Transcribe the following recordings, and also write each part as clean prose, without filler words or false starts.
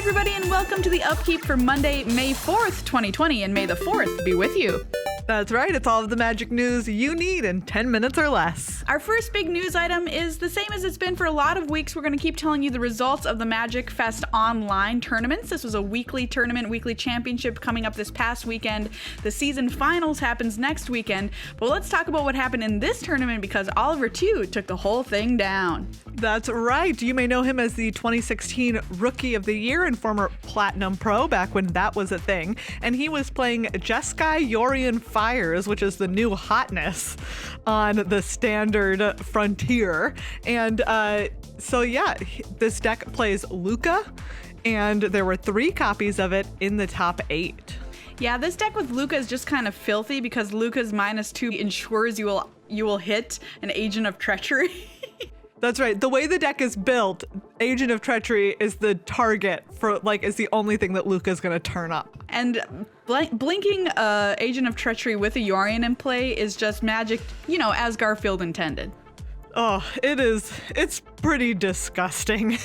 everybody, and welcome to the Upkeep for Monday, May 4th, 2020, and May the 4th be with you. That's right. It's all of the magic news you need in 10 minutes or less. Our first big news item is the same as it's been for a lot of weeks. We're going to keep telling you the results of the MagicFest Online tournaments. This was a weekly tournament, weekly championship coming up this past weekend. The season finals happens next weekend. But let's talk about what happened in this tournament because Oliver Tew took the whole thing down. That's right. You may know him as the 2016 Rookie of the Year and former Platinum Pro back when that was a thing. And he was playing Jeskai Yorion Fires, which is the new hotness on the standard Frontier. And this deck plays Lukka, and there were 3 copies of it in the top 8. Yeah, this deck with Lukka is just kind of filthy because Lukka's -2 ensures you will hit an Agent of Treachery. That's right. The way the deck is built, Agent of Treachery is the target for, is the only thing that Lukka's going to turn up. And blinking Agent of Treachery with a Yorion in play is just magic, as Garfield intended. Oh, it's pretty disgusting.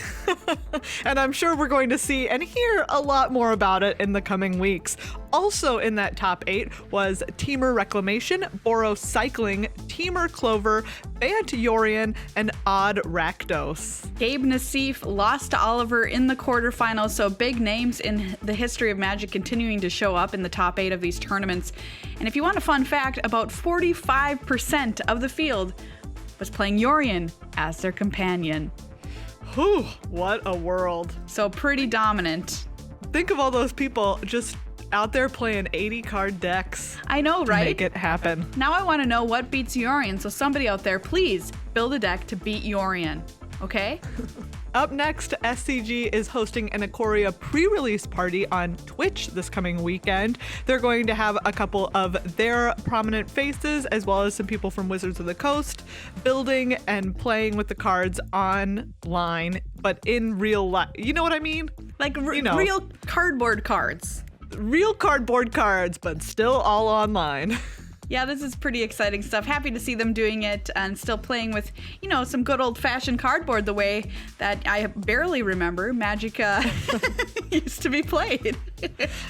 And I'm sure we're going to see and hear a lot more about it in the coming weeks. Also in that top 8 was Teamer Reclamation, Boros Cycling, Teamer Clover, Bant Yorion, and Odd Rakdos. Gabe Nassif lost to Oliver in the quarterfinals, so big names in the history of Magic continuing to show up in the top 8 of these tournaments. And if you want a fun fact, about 45% of the field was playing Yorion as their companion. Whew, what a world. So pretty dominant. Think of all those people just out there playing 80-card decks. I know, right? To make it happen. Now I want to know what beats Yorion, so somebody out there, please build a deck to beat Yorion, okay? Up next, SCG is hosting an Ikoria pre-release party on Twitch this coming weekend. They're going to have a couple of their prominent faces, as well as some people from Wizards of the Coast, building and playing with the cards online, but in real life. You know what I mean? Real cardboard cards. Real cardboard cards, but still all online. Yeah, this is pretty exciting stuff. Happy to see them doing it and still playing with, some good old-fashioned cardboard the way that I barely remember Magic used to be played.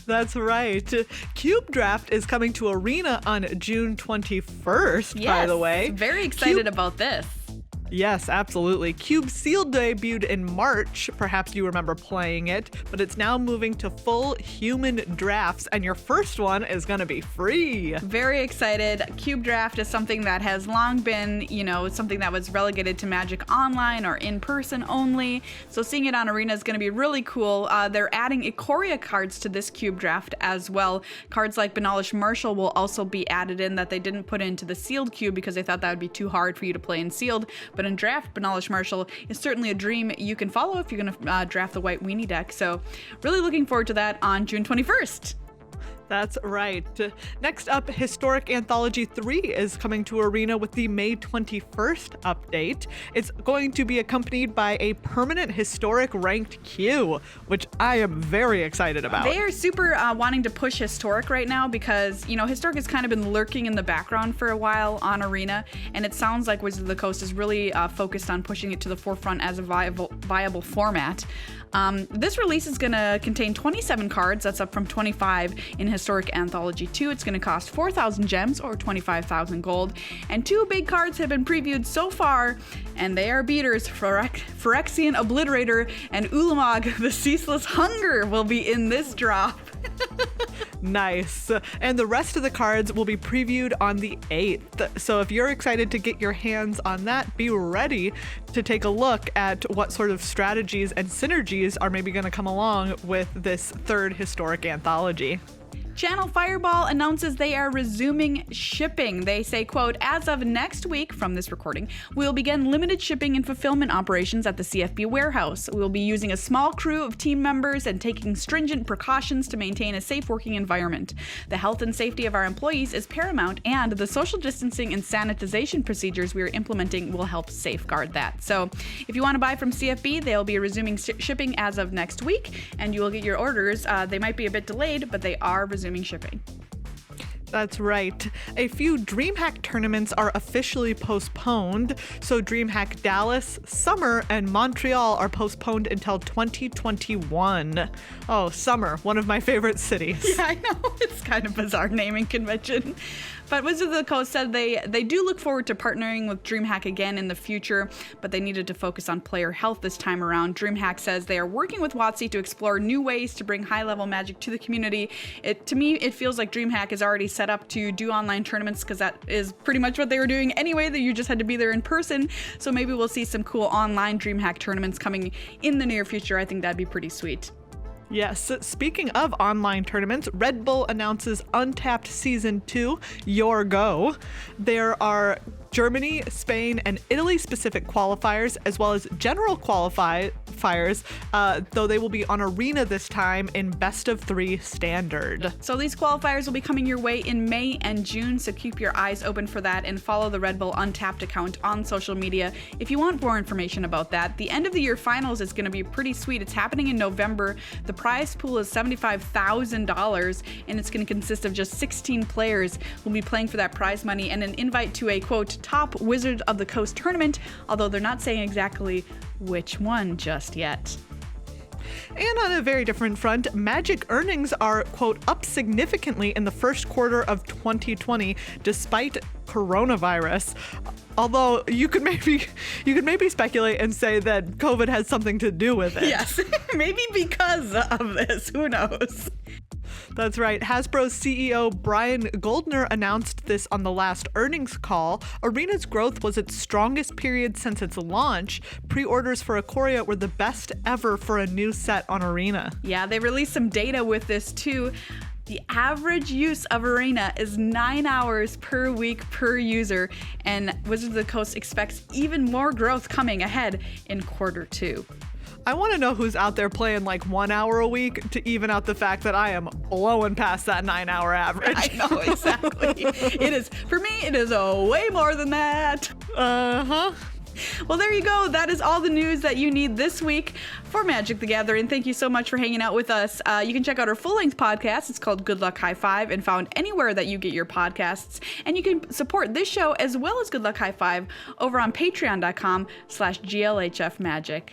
That's right. Cube Draft is coming to Arena on June 21st, by the way. Very excited about this. Yes, absolutely. Cube Sealed debuted in March. Perhaps you remember playing it, but it's now moving to full human drafts, and your first one is going to be free. Very excited. Cube Draft is something that has long been, something that was relegated to Magic Online or in person only. So seeing it on Arena is going to be really cool. They're adding Ikoria cards to this Cube Draft as well. Cards like Benalish Marshall will also be added in that they didn't put into the Sealed Cube because they thought that would be too hard for you to play in Sealed. But in Draft, Benalish Marshall is certainly a dream you can follow if you're going to draft the White Weenie deck. So really looking forward to that on June 21st. That's right. Next up, Historic Anthology 3 is coming to Arena with the May 21st update. It's going to be accompanied by a permanent Historic ranked queue, which I am very excited about. They are super wanting to push Historic right now because, Historic has kind of been lurking in the background for a while on Arena, and it sounds like Wizards of the Coast is really focused on pushing it to the forefront as a viable format. This release is going to contain 27 cards. That's up from 25 in Historic Anthology 2. It's going to cost 4,000 gems or 25,000 gold. And 2 big cards have been previewed so far, and they are beaters. Phyrexian Obliterator and Ulamog, the Ceaseless Hunger, will be in this drop. Nice. And the rest of the cards will be previewed on the 8th. So if you're excited to get your hands on that, be ready to take a look at what sort of strategies and synergies are maybe going to come along with this 3rd Historic Anthology. Channel Fireball announces they are resuming shipping. They say, quote, as of next week from this recording, we'll begin limited shipping and fulfillment operations at the CFB warehouse. We'll be using a small crew of team members and taking stringent precautions to maintain a safe working environment. The health and safety of our employees is paramount, and the social distancing and sanitization procedures we are implementing will help safeguard that. So if you want to buy from CFB, they'll be resuming shipping as of next week, and you will get your orders. They might be a bit delayed, but they are resuming shipping. That's right. A few DreamHack tournaments are officially postponed. So DreamHack Dallas, Summer, and Montreal are postponed until 2021. Oh, Summer, one of my favorite cities. Yeah, I know. It's kind of bizarre naming convention. But Wizards of the Coast said they do look forward to partnering with DreamHack again in the future, but they needed to focus on player health this time around. DreamHack says they are working with WotC to explore new ways to bring high-level Magic to the community. To me, it feels like DreamHack is already set up to do online tournaments because that is pretty much what they were doing anyway, that you just had to be there in person. So maybe we'll see some cool online DreamHack tournaments coming in the near future. I think that'd be pretty sweet. Yes, speaking of online tournaments, Red Bull announces Untapped Season 2, Your Go. There are Germany, Spain, and Italy-specific qualifiers, as well as general qualifiers, though they will be on Arena this time in best-of-3 standard. So these qualifiers will be coming your way in May and June, so keep your eyes open for that and follow the Red Bull Untapped account on social media if you want more information about that. The end of the year finals is going to be pretty sweet. It's happening in November. The prize pool is $75,000, and it's going to consist of just 16 players who will be playing for that prize money and an invite to a, quote, top Wizard of the Coast tournament, although they're not saying exactly which one just yet. And on a very different front, Magic earnings are, quote, up significantly in the first quarter of 2020 despite coronavirus. Although you could maybe speculate and say that COVID has something to do with it. Yes, maybe because of this. Who knows? That's right. Hasbro's CEO Brian Goldner announced this on the last earnings call. Arena's growth was its strongest period since its launch. Pre-orders for Ikoria were the best ever for a new set on Arena. Yeah, they released some data with this too. The average use of Arena is 9 hours per week per user, and Wizards of the Coast expects even more growth coming ahead in quarter 2. I want to know who's out there playing like 1 hour a week to even out the fact that I am blowing past that 9 hour average. I know, exactly. For me, it is way more than that. Uh-huh. Well, there you go. That is all the news that you need this week for Magic the Gathering. Thank you so much for hanging out with us. You can check out our full-length podcast. It's called Good Luck High Five and found anywhere that you get your podcasts. And you can support this show as well as Good Luck High Five over on patreon.com/GLHFMagic.